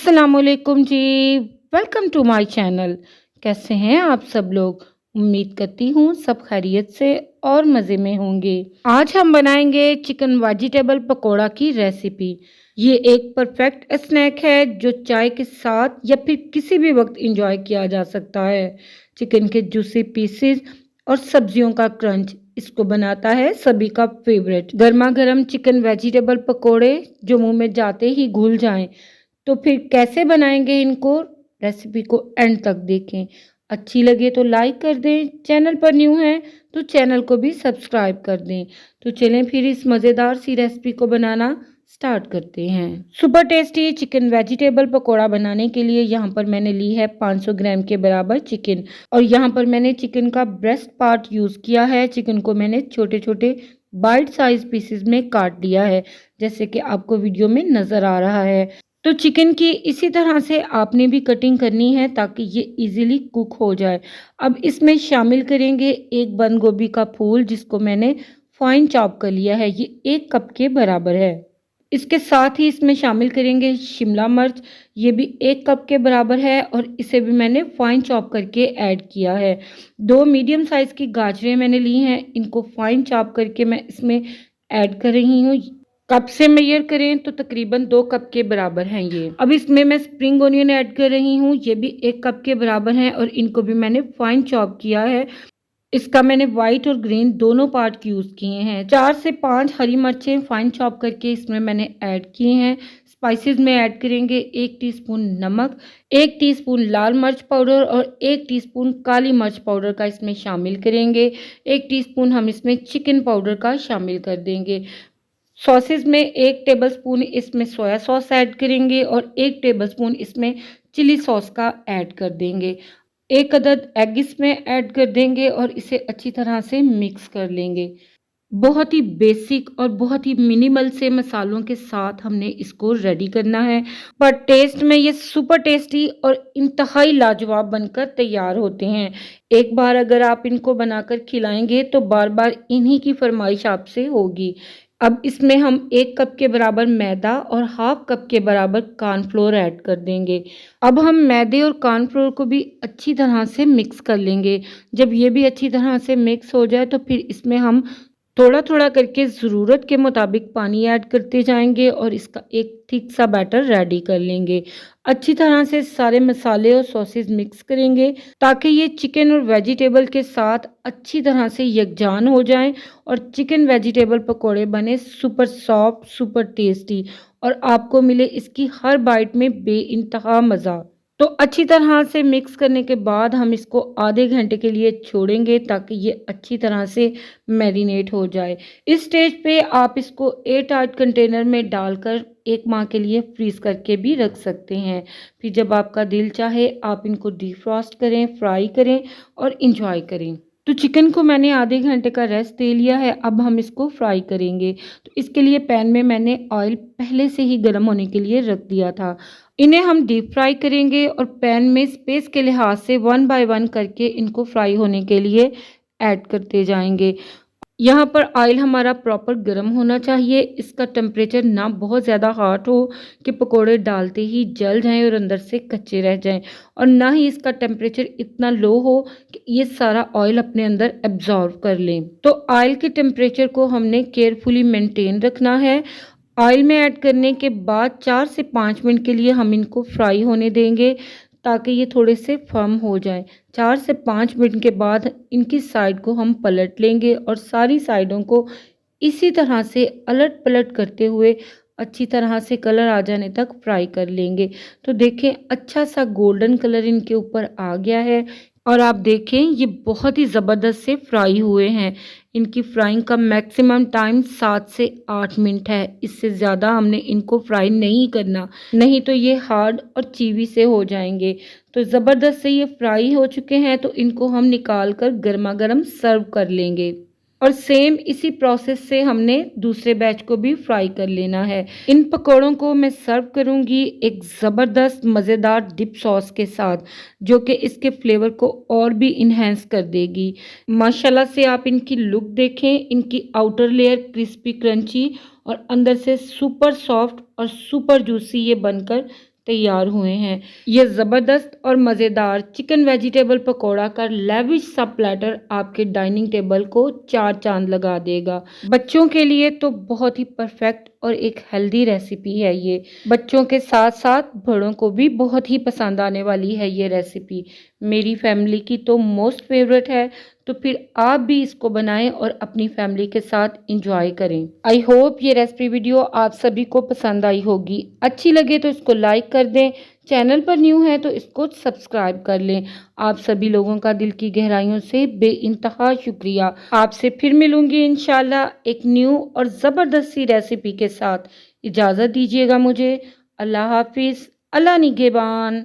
अस्सलामुअलैकुम जी। Welcome to my channel. कैसे हैं आप सब लोग? उम्मीद करती हूँ सब खैरियत से और मज़े में होंगे। आज हम बनाएंगे चिकन वेजिटेबल पकोड़ा की रेसिपी। ये एक परफेक्ट स्नैक है जो चाय के साथ या फिर किसी भी वक्त एंजॉय किया जा सकता है। चिकन के जूसी पीसेस और सब्जियों का क्रंच इसको बनाता है सभी का फेवरेट। गर्मा गर्म चिकन वेजिटेबल पकोड़े जो मुंह में जाते ही घुल जाएं। तो फिर कैसे बनाएंगे इनको? रेसिपी को एंड तक देखें। अच्छी लगे तो लाइक कर दें, चैनल पर न्यू हैं तो चैनल को भी सब्सक्राइब कर दें। तो चलें फिर इस मज़ेदार सी रेसिपी को बनाना स्टार्ट करते हैं। Super tasty chicken vegetable pakora बनाने के लिए यहाँ पर मैंने ली है 500 ग्राम के बराबर चिकन, और यहाँ पर मैंने चिकन का ब्रेस्ट पार्ट यूज़ किया है। चिकन को मैंने छोटे छोटे बाइट साइज पीसेस में काट लिया है, जैसे कि आपको वीडियो में नज़र आ रहा है। तो चिकन की इसी तरह से आपने भी कटिंग करनी है ताकि ये इजीली कुक हो जाए। अब इसमें शामिल करेंगे एक बंद गोभी का फूल जिसको मैंने फाइन चॉप कर लिया है, ये 1 कप के बराबर है। इसके साथ ही इसमें शामिल करेंगे शिमला मिर्च, ये भी 1 कप के बराबर है और इसे भी मैंने फाइन चॉप करके ऐड किया है। 2 मीडियम साइज़ की गाजरें मैंने ली हैं, इनको फाइन चॉप करके मैं इसमें ऐड कर रही हूँ। कप से मेजर करें तो तकरीबन 2 कप के बराबर हैं ये। अब इसमें मैं स्प्रिंग ओनियन ऐड कर रही हूँ, ये भी 1 कप के बराबर हैं और इनको भी मैंने फाइन चॉप किया है। इसका मैंने वाइट और ग्रीन दोनों पार्ट यूज़ किए हैं। 4 से 5 हरी मिर्चें फाइन चॉप करके इसमें मैंने ऐड किए हैं। स्पाइसेस में ऐड करेंगे 1 टीस्पून नमक, 1 टीस्पून लाल मिर्च पाउडर और 1 टीस्पून काली मिर्च पाउडर का इसमें शामिल करेंगे। 1 टीस्पून हम इसमें चिकन पाउडर का शामिल कर देंगे। सॉसेज में 1 टेबलस्पून इसमें सोया सॉस ऐड करेंगे और 1 टेबलस्पून इसमें चिली सॉस का ऐड कर देंगे। 1 अदद एग इसमें ऐड कर देंगे और इसे अच्छी तरह से मिक्स कर लेंगे। बहुत ही बेसिक और बहुत ही मिनिमल से मसालों के साथ हमने इसको रेडी करना है, पर टेस्ट में ये सुपर टेस्टी और इंतहाई लाजवाब बनकर तैयार होते हैं। एक बार अगर आप इनको बनाकर खिलाएंगे तो बार बार इन्हीं की फरमाइश आपसे होगी। अब इसमें हम 1 कप के बराबर मैदा और हाफ कप के बराबर कॉर्नफ्लोर ऐड कर देंगे। अब हम मैदे और कॉर्नफ्लोर को भी अच्छी तरह से मिक्स कर लेंगे। जब ये भी अच्छी तरह से मिक्स हो जाए तो फिर इसमें हम थोड़ा थोड़ा करके ज़रूरत के मुताबिक पानी ऐड करते जाएंगे और इसका एक थिक सा बैटर रेडी कर लेंगे। अच्छी तरह से सारे मसाले और सॉसेज मिक्स करेंगे ताकि ये चिकन और वेजिटेबल के साथ अच्छी तरह से यकजान हो जाएं और चिकन वेजिटेबल पकोड़े बने सुपर सॉफ्ट, सुपर टेस्टी और आपको मिले इसकी हर बाइट में बेइंतहा मज़ा। तो अच्छी तरह से मिक्स करने के बाद हम इसको आधे घंटे के लिए छोड़ेंगे ताकि ये अच्छी तरह से मैरिनेट हो जाए। इस स्टेज पे आप इसको एयर टाइट कंटेनर में डालकर 1 माह के लिए फ्रीज करके भी रख सकते हैं। फिर जब आपका दिल चाहे आप इनको डिफ्रॉस्ट करें, फ्राई करें और इंजॉय करें। तो चिकन को मैंने आधे घंटे का रेस्ट दे लिया है, अब हम इसको फ्राई करेंगे। तो इसके लिए पैन में मैंने ऑयल पहले से ही गर्म होने के लिए रख दिया था। इन्हें हम डीप फ्राई करेंगे और पैन में स्पेस के लिहाज से 1 बाय 1 करके इनको फ्राई होने के लिए ऐड करते जाएंगे। यहाँ पर ऑयल हमारा प्रॉपर गर्म होना चाहिए। इसका टेम्परेचर ना बहुत ज़्यादा हॉट हो कि पकोड़े डालते ही जल जाएं और अंदर से कच्चे रह जाएं, और ना ही इसका टेम्परेचर इतना लो हो कि ये सारा ऑयल अपने अंदर एब्जॉर्व कर लें। तो ऑयल के टेम्परेचर को हमने केयरफुली मेंटेन रखना है। ऑयल में ऐड करने के बाद 4 से 5 मिनट के लिए हम इनको फ्राई होने देंगे ताकि ये थोड़े से फर्म हो जाएं। 4 से 5 मिनट के बाद इनकी साइड को हम पलट लेंगे और सारी साइडों को इसी तरह से अलट पलट करते हुए अच्छी तरह से कलर आ जाने तक फ्राई कर लेंगे। तो देखें अच्छा सा गोल्डन कलर इनके ऊपर आ गया है और आप देखें ये बहुत ही ज़बरदस्त से फ्राई हुए हैं। इनकी फ्राइंग का मैक्सिमम टाइम 7 से 8 मिनट है, इससे ज़्यादा हमने इनको फ्राई नहीं करना, नहीं तो ये हार्ड और चीवी से हो जाएंगे। तो ज़बरदस्त से ये फ्राई हो चुके हैं, तो इनको हम निकाल कर गर्मा गर्म सर्व कर लेंगे। और सेम इसी प्रोसेस से हमने दूसरे बैच को भी फ्राई कर लेना है। इन पकौड़ों को मैं सर्व करूंगी एक ज़बरदस्त मज़ेदार डिप सॉस के साथ, जो कि इसके फ्लेवर को और भी इन्हेंस कर देगी। माशाल्लाह से आप इनकी लुक देखें, इनकी आउटर लेयर क्रिस्पी क्रंची और अंदर से सुपर सॉफ्ट और सुपर जूसी ये बनकर तैयार हुए हैं। ये ज़बरदस्त और मज़ेदार चिकन वेजिटेबल पकौड़ा का लेविश सा प्लेटर आपके डाइनिंग टेबल को चार चांद लगा देगा। बच्चों के लिए तो बहुत ही परफेक्ट और एक हेल्दी रेसिपी है ये। बच्चों के साथ साथ बड़ों को भी बहुत ही पसंद आने वाली है ये रेसिपी। मेरी फैमिली की तो मोस्ट फेवरेट है, तो फिर आप भी इसको बनाएं और अपनी फैमिली के साथ इंजॉय करें। आई होप ये रेसिपी वीडियो आप सभी को पसंद आई होगी। अच्छी लगे तो इसको लाइक कर दें, चैनल पर न्यू है तो इसको सब्सक्राइब कर लें। आप सभी लोगों का दिल की गहराइयों से बेइंतहा शुक्रिया। आपसे फिर मिलूंगी इंशाल्लाह एक न्यू और ज़बरदस्त सी रेसिपी के साथ। इजाज़त दीजिएगा मुझे। अल्लाह हाफिज़। अल्लाह निगहबान।